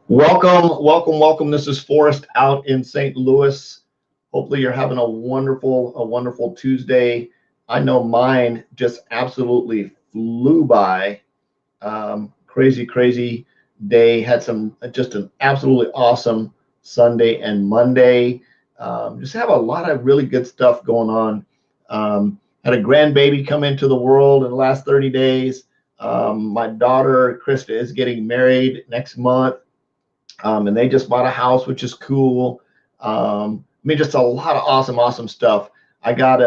Welcome. This is Forrest out in St. Louis. Hopefully, you're having a wonderful Tuesday. I know mine just absolutely flew by. Crazy day. Had some just an absolutely awesome Sunday and Monday. Just have a lot of really good stuff going on. Had a grandbaby come into the world in the last 30 days. My daughter Krista is getting married next month, and they just bought a house, which is cool. Just a lot of awesome stuff. I got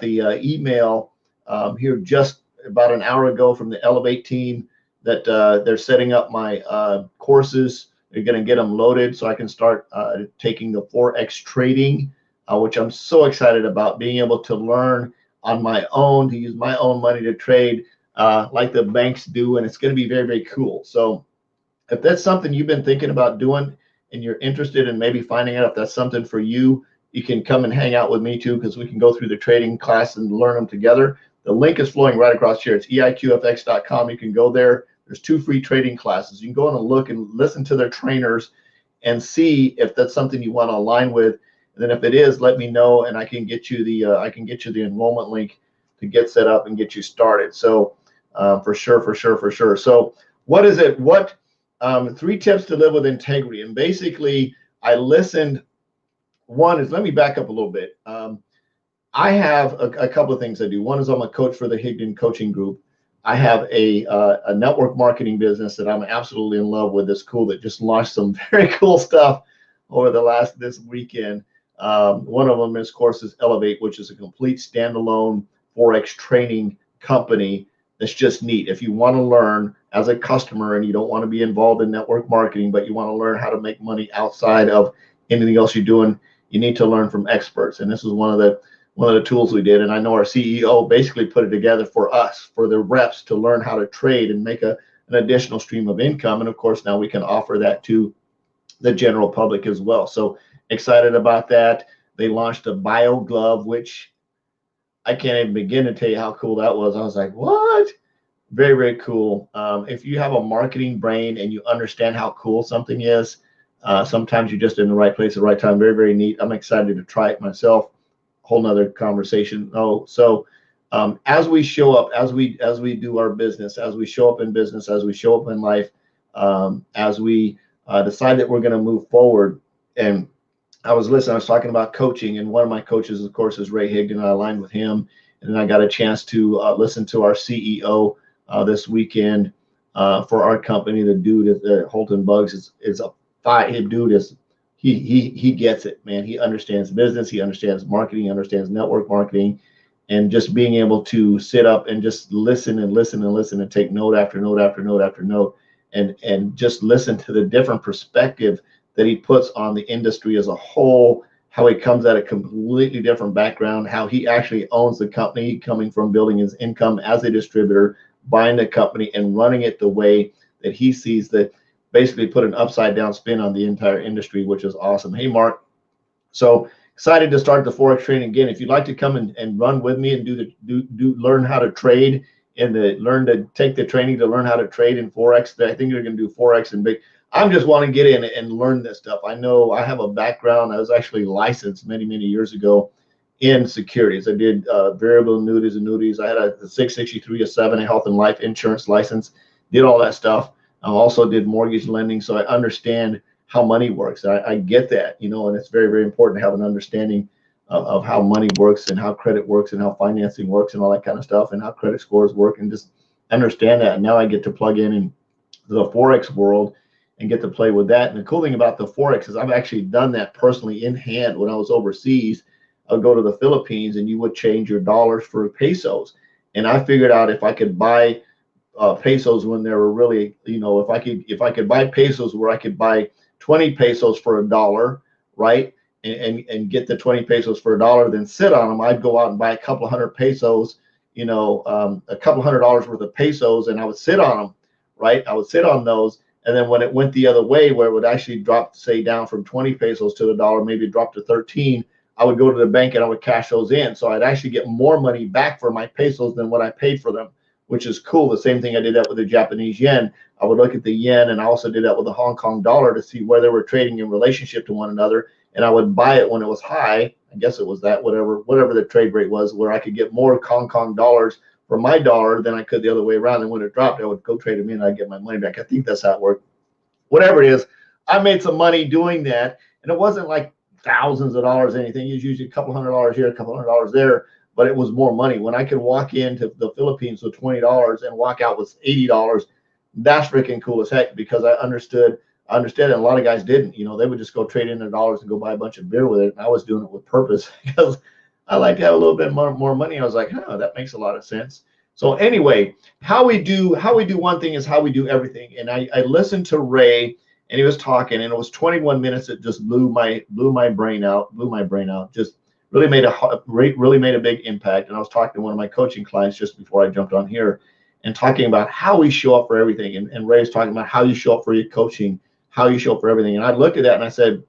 the email here just about an hour ago from the Elevate team that they're setting up my courses. They're going to get them loaded so I can start taking the Forex trading, which I'm so excited about, being able to learn on my own, to use my own money to trade like the banks do, and it's going to be very cool. So if that's something you've been thinking about doing and you're interested in maybe finding out if that's something for you, you can come and hang out with me too, because we can go through the trading class and learn them together. The link is flowing right across here. It's eiqfx.com. You can go there. There's 2 free trading classes. You can go in and look and listen to their trainers and see if that's something you want to align with. And then if it is, let me know, and I can get you the enrollment link to get set up and get you started. So for sure. So what is it? 3 tips to live with integrity. And basically, I listened. One is, let me back up a little bit. I have a couple of things I do. One is I'm a coach for the Higdon Coaching Group. I have a network marketing business that I'm absolutely in love with. It's cool, that just launched some very cool stuff over this weekend. One of them, of course, is Elevate, which is a complete standalone Forex training company. That's just neat. If you want to learn as a customer and you don't want to be involved in network marketing, but you want to learn how to make money outside of anything else you're doing, you need to learn from experts. And this is one of the tools we did. And I know our CEO basically put it together for us, for the reps, to learn how to trade and make an additional stream of income. And of course, now we can offer that to the general public as well. So excited about that. They launched a bio glove, which I can't even begin to tell you how cool that was. I was like, what? Very cool. If you have a marketing brain and you understand how cool something is, sometimes you're just in the right place at the right time. Very neat. I'm excited to try it myself. Whole nother conversation. As we show up, as we do our business, as we show up in business, as we show up in life, as we decide that we're going to move forward. And I was talking about coaching, and one of my coaches, of course, is Ray Higdon. I aligned with him, and then I got a chance to listen to our CEO this weekend for our company. The dude at Holton Bugs is a fine dude. He gets it, man. He understands business. He understands marketing. He understands network marketing, and just being able to sit up and just listen and take note after note, and just listen to the different perspective that he puts on the industry as a whole, how he comes at a completely different background, how he actually owns the company, coming from building his income as a distributor, buying the company and running it the way that he sees, that basically put an upside down spin on the entire industry, which is awesome. Hey, Mark. So excited to start the Forex training again. If you'd like to come and run with me and learn how to trade, and learn to take the training to learn how to trade in Forex, I think you're going to do Forex and big. I'm just want to get in and learn this stuff. I know I have a background. I was actually licensed many years ago in securities. I did variable annuities. I had a 663, a 7, a health and life insurance license, did all that stuff. I also did mortgage lending, so I understand how money works. I get that, and it's very important to have an understanding of how money works and how credit works and how financing works and all that kind of stuff, and how credit scores work, and just understand that. And now I get to plug in the Forex world and get to play with that. And the cool thing about the Forex is I've actually done that personally in hand. When I was overseas, I'd go to the Philippines and you would change your dollars for pesos. And I figured out if I could buy pesos when they were really, if I could buy pesos where I could buy 20 pesos for $1, right? And get the 20 pesos for $1, then sit on them. I'd go out and buy a couple hundred pesos, a couple $100 worth of pesos, and I would sit on them, right? I would sit on those. And then when it went the other way, where it would actually drop, say, down from 20 pesos to $1, maybe drop to 13, I would go to the bank and I would cash those in. So I'd actually get more money back for my pesos than what I paid for them, which is cool. The same thing I did that with the Japanese yen. I would look at the yen, and I also did that with the Hong Kong dollar to see where they were trading in relationship to one another. And I would buy it when it was high. I guess it was that whatever the trade rate was, where I could get more Hong Kong dollars for my dollar than I could the other way around. And when it dropped, I would go trade them in and I'd get my money back. I think that's how it worked. Whatever it is, I made some money doing that. And it wasn't like thousands of dollars, anything. It was usually a couple $100 here, a couple $100 there, but it was more money. When I could walk into the Philippines with $20 and walk out with $80, that's freaking cool as heck, because I understood, and a lot of guys didn't. You know, they would just go trade in their dollars and go buy a bunch of beer with it. And I was doing it with purpose because I like to have a little bit more money. I was like, oh, that makes a lot of sense. So anyway, how we do one thing is how we do everything. And I listened to Ray, and he was talking, and it was 21 minutes that just blew my brain out. Just really made a big impact. And I was talking to one of my coaching clients just before I jumped on here, and talking about how we show up for everything. And Ray's talking about how you show up for your coaching, how you show up for everything. And I looked at that and I said,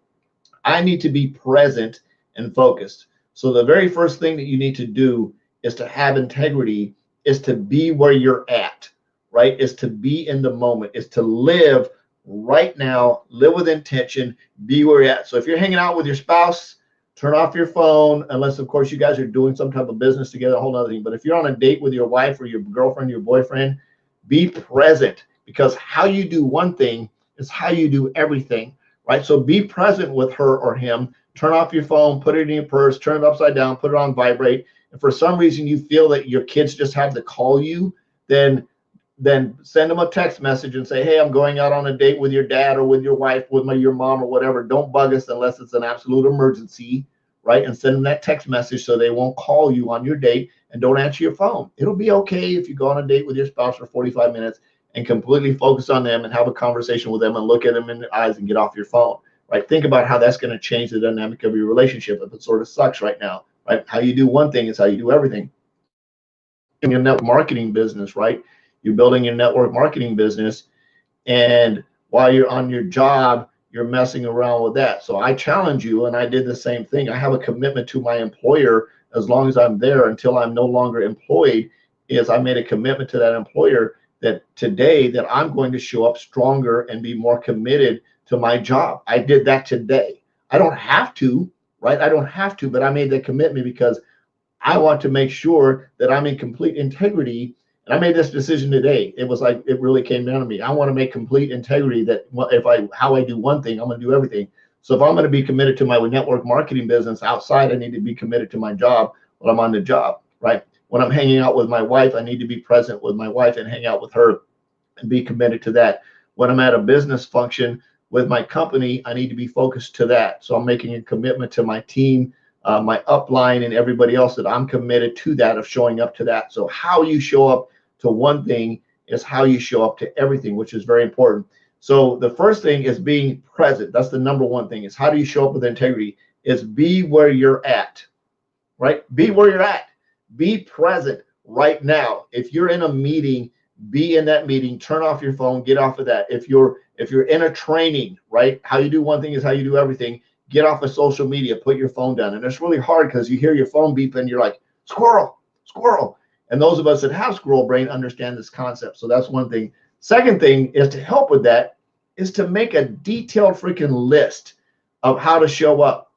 I need to be present and focused. So the very first thing that you need to do is to have integrity, is to be where you're at, right? Is to be in the moment, is to live right now, live with intention, be where you're at. So if you're hanging out with your spouse, turn off your phone, unless of course you guys are doing some type of business together, a whole other thing. But if you're on a date with your wife or your girlfriend, your boyfriend, be present, because how you do one thing is how you do everything, right? So be present with her or him. Turn off your phone, put it in your purse, turn it upside down, put it on vibrate. If for some reason you feel that your kids just have to call you, then send them a text message and say, hey, I'm going out on a date with your dad or with your wife, with your mom or whatever. Don't bug us unless it's an absolute emergency, right? And send them that text message so they won't call you on your date, and don't answer your phone. It'll be okay if you go on a date with your spouse for 45 minutes and completely focus on them and have a conversation with them and look at them in the eyes and get off your phone, right? Think about how that's going to change the dynamic of your relationship if it sort of sucks right now, right? How you do one thing is how you do everything. In your network marketing business, right? You're building your network marketing business, and while you're on your job, you're messing around with that. So I challenge you, and I did the same thing. I have a commitment to my employer as long as I'm there until I'm no longer employed. Is I made a commitment to that employer that today that I'm going to show up stronger and be more committed to my job. I did that today. I don't have to, right? I don't have to, but I made that commitment because I want to make sure that I'm in complete integrity. And I made this decision today. It was like, it really came down to me. I want to make complete integrity that how I do one thing, I'm going to do everything. So if I'm going to be committed to my network marketing business outside, I need to be committed to my job when I'm on the job, right? When I'm hanging out with my wife, I need to be present with my wife and hang out with her and be committed to that. When I'm at a business function with my company, I need to be focused to that. So I'm making a commitment to my team, my upline, and everybody else that I'm committed to that, of showing up to that. So how you show up to one thing is how you show up to everything, which is very important. So the first thing is being present. That's the number one thing, is how do you show up with integrity? Is be where you're at, right? Be where you're at. Be present right now. If you're in a meeting, be in that meeting. Turn off your phone, get off of that. If you're in a training, right? How you do one thing is how you do everything. Get off of social media, put your phone down. And it's really hard because you hear your phone beep and you're like, squirrel, squirrel. And those of us that have squirrel brain understand this concept. So that's one thing. Second thing is to help with that is to make a detailed freaking list of how to show up.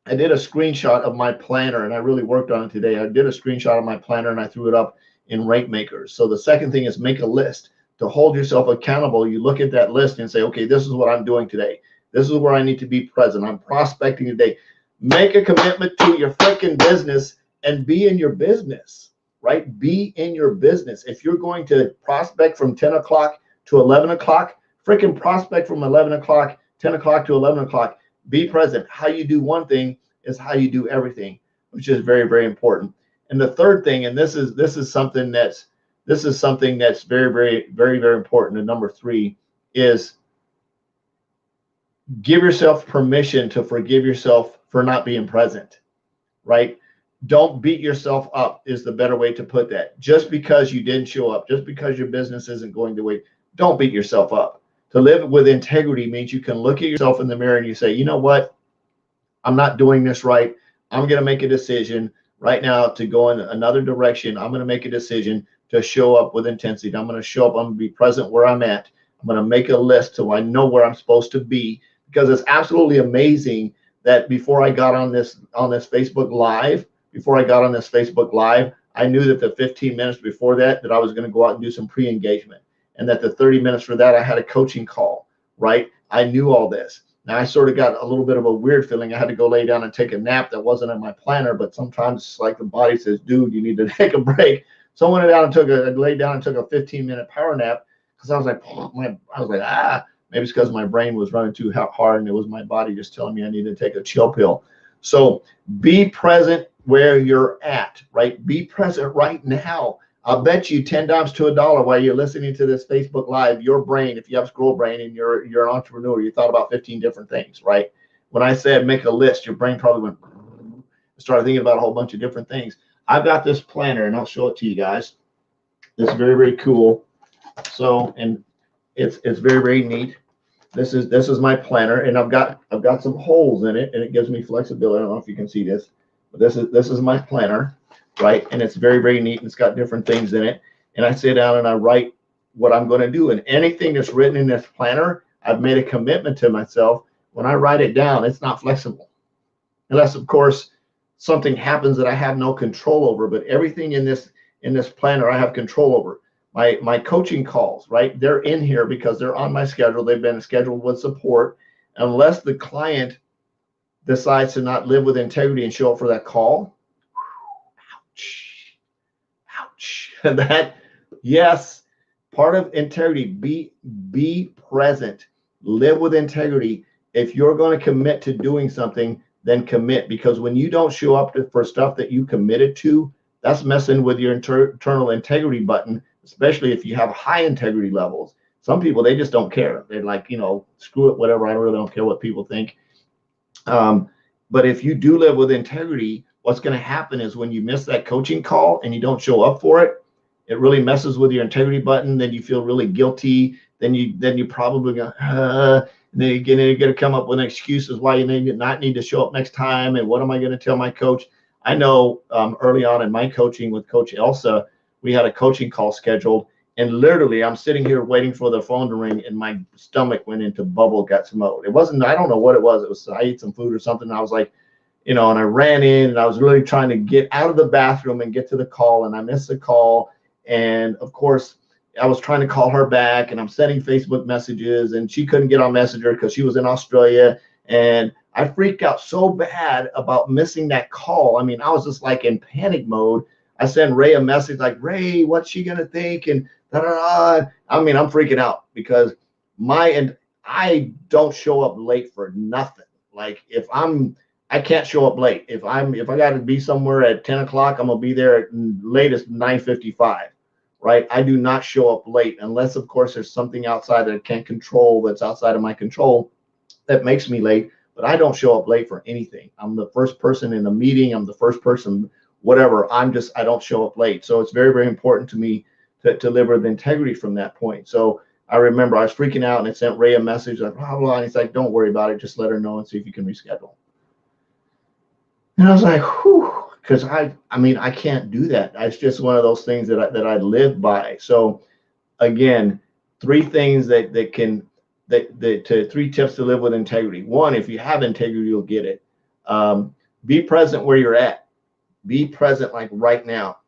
I did a screenshot of my planner, and I really worked on it today. I did a screenshot of my planner and I threw it up in Rank Makers. So the second thing is make a list to hold yourself accountable. You look at that list and say, okay, this is what I'm doing today. This is where I need to be present. I'm prospecting today. Make a commitment to your freaking business and be in your business, right? Be in your business. If you're going to prospect from 10 o'clock to 11 o'clock, freaking prospect from 11 o'clock, 10 o'clock to 11 o'clock. Be present. How you do one thing is how you do everything, which is very, very important. And the third thing, and this is something that's very, very, very, very important. And number three is give yourself permission to forgive yourself for not being present, right? Don't beat yourself up is the better way to put that. Just because you didn't show up, just because your business isn't going the way, don't beat yourself up. To live with integrity means you can look at yourself in the mirror and you say, you know what? I'm not doing this right. I'm going to make a decision right now to go in another direction. I'm going to make a decision to show up with intensity. I'm going to show up. I'm going to be present where I'm at. I'm going to make a list so I know where I'm supposed to be, because it's absolutely amazing that before I got on this Facebook Live, I knew that the 15 minutes before that I was going to go out and do some pre-engagement, and that the 30 minutes for that I had a coaching call, right? I knew all this. Now I sort of got a little bit of a weird feeling. I had to go lay down and take a nap that wasn't in my planner, but sometimes it's like the body says, dude, you need to take a break. So I went down and laid down and took a 15-minute power nap, because I was like, maybe it's because my brain was running too hard and it was my body just telling me I needed to take a chill pill. So be present where you're at, right? Be present right now. I'll bet you 10 dimes to a dollar while you're listening to this Facebook Live, your brain, if you have scroll brain and you're an entrepreneur, you thought about 15 different things, right? When I said make a list, your brain probably went, started thinking about a whole bunch of different things. I've got this planner, and I'll show it to you guys. It's very, very cool. So, and it's very, very neat. This is my planner, and I've got some holes in it, and it gives me flexibility. I don't know if you can see this, but this is my planner, right? And it's very, very neat, and it's got different things in it. And I sit down and I write what I'm going to do. And anything that's written in this planner, I've made a commitment to myself. When I write it down, it's not flexible, unless, of course, something happens that I have no control over. But everything in this planner, I have control over. My coaching calls, right? They're in here because they're on my schedule. They've been scheduled with support. Unless the client decides to not live with integrity and show up for that call, ouch. That, yes, part of integrity, be present, live with integrity. If you're going to commit to doing something, then commit, because when you don't show up for stuff that you committed to, that's messing with your internal integrity button, especially if you have high integrity levels. Some people, they just don't care. They're like, screw it, whatever. I really don't care what people think. But if you do live with integrity, what's going to happen is when you miss that coaching call and you don't show up for it, it really messes with your integrity button. Then you feel really guilty. Then you probably go, then you're going to come up with excuses why you need to show up next time. And what am I going to tell my coach? I know early on in my coaching with Coach Elsa, we had a coaching call scheduled, and literally I'm sitting here waiting for the phone to ring, and my stomach went into bubble guts mode. It wasn't, I don't know what it was. It was, I ate some food or something. And I was like, and I ran in, and I was really trying to get out of the bathroom and get to the call, and I missed the call. And of course, I was trying to call her back, and I'm sending Facebook messages, and she couldn't get on Messenger because she was in Australia. And I freaked out so bad about missing that call. I mean, I was just like in panic mode. I sent Ray a message like, Ray, what's she going to think? And da-da-da. I mean, I'm freaking out because I don't show up late for nothing. Like I can't show up late. If I got to be somewhere at 10 o'clock, I'm going to be there at latest 9:55, right? I do not show up late unless, of course, there's something outside that I can't control, that's outside of my control, that makes me late. But I don't show up late for anything. I'm the first person in a meeting. I'm the first person, whatever. I don't show up late. So it's very, very important to me to live with integrity from that point. So I remember I was freaking out, and I sent Ray a message like, blah, blah, and he's like, don't worry about it. Just let her know and see if you can reschedule. And I was like, whew, because I mean, I can't do that. It's just one of those things that I live by. So again, three things three tips to live with integrity. One, if you have integrity, you'll get it. Be present where you're at. Be present like right now.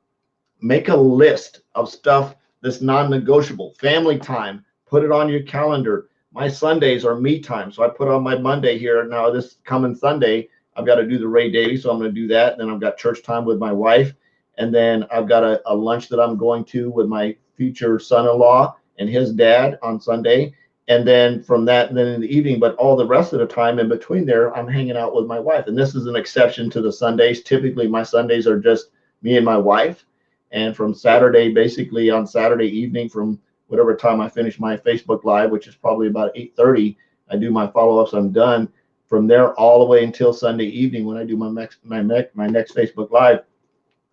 Make a list of stuff that's non-negotiable. Family time, put it on your calendar. My Sundays are me time. So I put on my Monday here. Now this coming Sunday, I've got to do the Ray Daily. So I'm going to do that. And then I've got church time with my wife. And then I've got a lunch that I'm going to with my future son-in-law and his dad on Sunday. And then from that, and then in the evening, but all the rest of the time in between there, I'm hanging out with my wife. And this is an exception to the Sundays. Typically, my Sundays are just me and my wife. And from Saturday, basically on Saturday evening, from whatever time I finish my Facebook Live, which is probably about 8:30, I do my follow-ups, I'm done. From there all the way until Sunday evening when I do my next Facebook Live,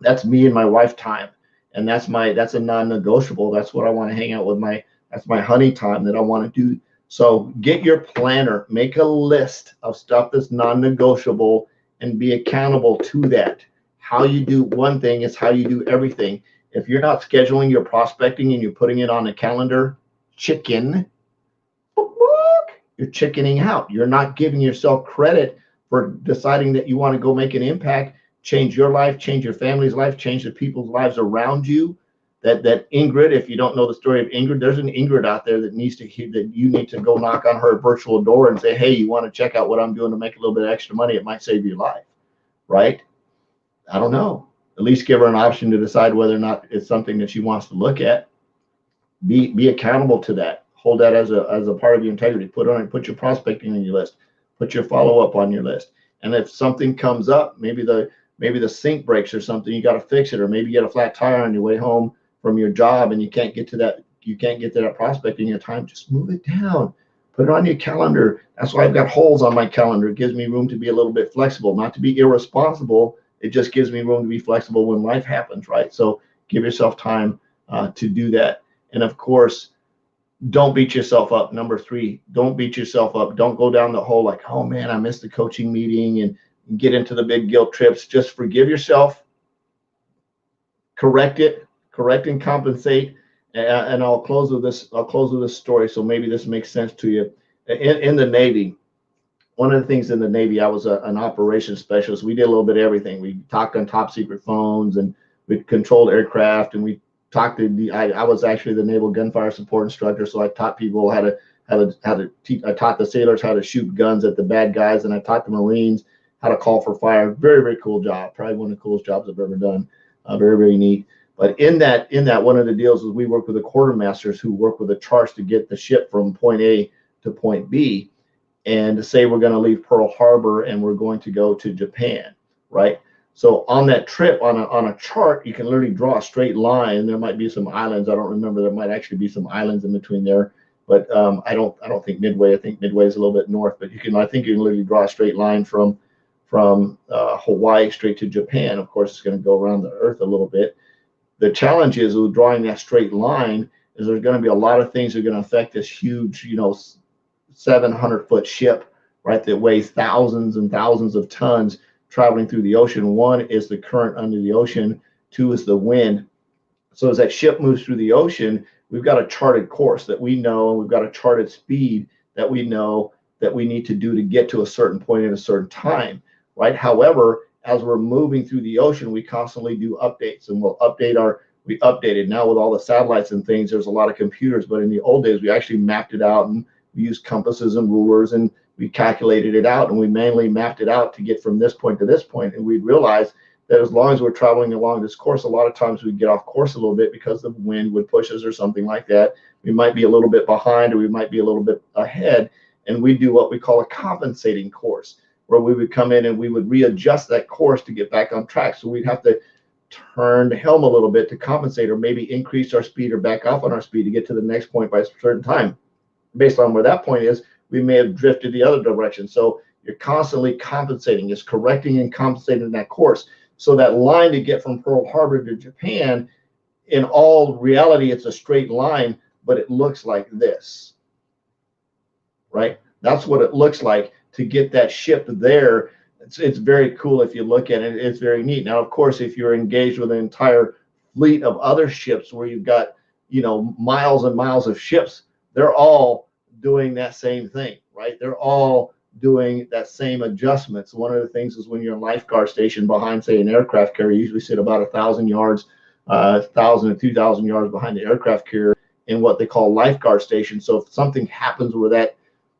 that's me and my wife time. And that's a non-negotiable. That's what I want to hang out with that's my honey time that I want to do. So get your planner, make a list of stuff that's non-negotiable, and be accountable to that. How you do one thing is how you do everything. If you're not scheduling your prospecting and you're putting it on a calendar, chicken, you're chickening out. You're not giving yourself credit for deciding that you want to go make an impact, change your life, change your family's life, change the people's lives around you. That Ingrid, if you don't know the story of Ingrid, there's an Ingrid out there that needs to hear, that you need to go knock on her virtual door and say, hey, you want to check out what I'm doing to make a little bit of extra money? It might save your life, right? I don't know. At least give her an option to decide whether or not it's something that she wants to look at. Be accountable to that. Hold that as a part of your integrity. Put your prospecting on your list. Put your follow-up on your list. And if something comes up, maybe the sink breaks or something, you got to fix it, or maybe you get a flat tire on your way home from your job and you can't get to that prospecting in your time, just move it down. Put it on your calendar. That's why I've got holes on my calendar. It gives me room to be a little bit flexible, not to be irresponsible. It just gives me room to be flexible when life happens, right? So give yourself time to do that. And of course, don't beat yourself up. Number 3, don't beat yourself up. Don't go down the hole like, oh man, I missed the coaching meeting, and get into the big guilt trips. Just forgive yourself, correct and compensate. And I'll close with this story. So maybe this makes sense to you. In the Navy, one of the things in the Navy, I was an operations specialist. We did a little bit of everything. We talked on top secret phones, and we controlled aircraft, and we talked to I was actually the naval gunfire support instructor. So I taught people how to teach. I taught the sailors how to shoot guns at the bad guys, and I taught the Marines how to call for fire. Very, very cool job. Probably one of the coolest jobs I've ever done. Very, very neat. But in that, one of the deals was we work with the quartermasters who work with the charts to get the ship from point A to point B, and to say we're going to leave Pearl Harbor and we're going to go to Japan, right? So on that trip, on a chart, you can literally draw a straight line, and there might be some islands. I don't remember. There might actually be some islands in between there, but I don't think Midway. I think Midway is a little bit north, but I think you can literally draw a straight line from Hawaii straight to Japan. Of course, it's going to go around the Earth a little bit. The challenge is with drawing that straight line is there's going to be a lot of things that are going to affect this huge, 700-foot ship, right, that weighs thousands and thousands of tons traveling through the ocean. 1 is the current under the ocean. 2 is the wind. So as that ship moves through the ocean, we've got a charted course that we know, and we've got a charted speed that we know that we need to do to get to a certain point at a certain time, right? However, as we're moving through the ocean, we constantly do updates, and we updated now with all the satellites and things. There's a lot of computers, but in the old days, we actually mapped it out, and we used compasses and rulers, and we calculated it out, and we manually mapped it out to get from this point to this point. And we realized that as long as we're traveling along this course, a lot of times we get off course a little bit because the wind would push us or something like that. We might be a little bit behind, or we might be a little bit ahead, and we do what we call a compensating course, where we would come in and we would readjust that course to get back on track. So we'd have to turn the helm a little bit to compensate, or maybe increase our speed or back off on our speed to get to the next point by a certain time. Based on where that point is, we may have drifted the other direction. So you're constantly compensating, it's correcting and compensating that course. So that line to get from Pearl Harbor to Japan, in all reality, it's a straight line, but it looks like this, right? That's what it looks like to get that ship there. It's very cool if you look at it. It's very neat. Now, of course, if you're engaged with an entire fleet of other ships where you've got, miles and miles of ships, they're all doing that same thing, right? They're all doing that same adjustments. One of the things is when you're in lifeguard station behind, say, an aircraft carrier, you usually sit about 1,000 yards, 1,000 to 2,000 yards behind the aircraft carrier in what they call lifeguard station. So if something happens where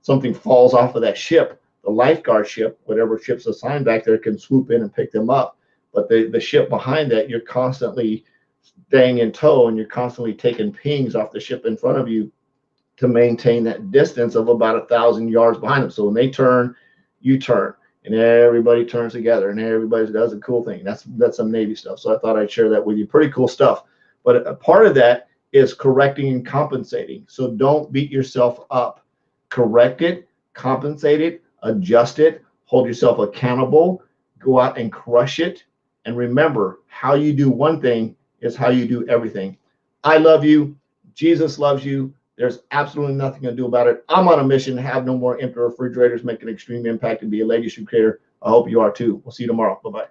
something falls off of that ship, the lifeguard ship, whatever ship's assigned back there, can swoop in and pick them up. But the ship behind that, you're constantly staying in tow, and you're constantly taking pings off the ship in front of you to maintain that distance of about 1,000 yards behind them. So when they turn, you turn, and everybody turns together, and everybody does a cool thing. That's some Navy stuff. So I thought I'd share that with you. Pretty cool stuff. But a part of that is correcting and compensating. So don't beat yourself up. Correct it, compensate it, adjust it, hold yourself accountable, go out and crush it. And remember, how you do one thing is how you do everything. I love you. Jesus loves you. There's absolutely nothing to do about it. I'm on a mission to have no more empty refrigerators, make an extreme impact, and be a legacy creator. I hope you are too. We'll see you tomorrow. Bye-bye.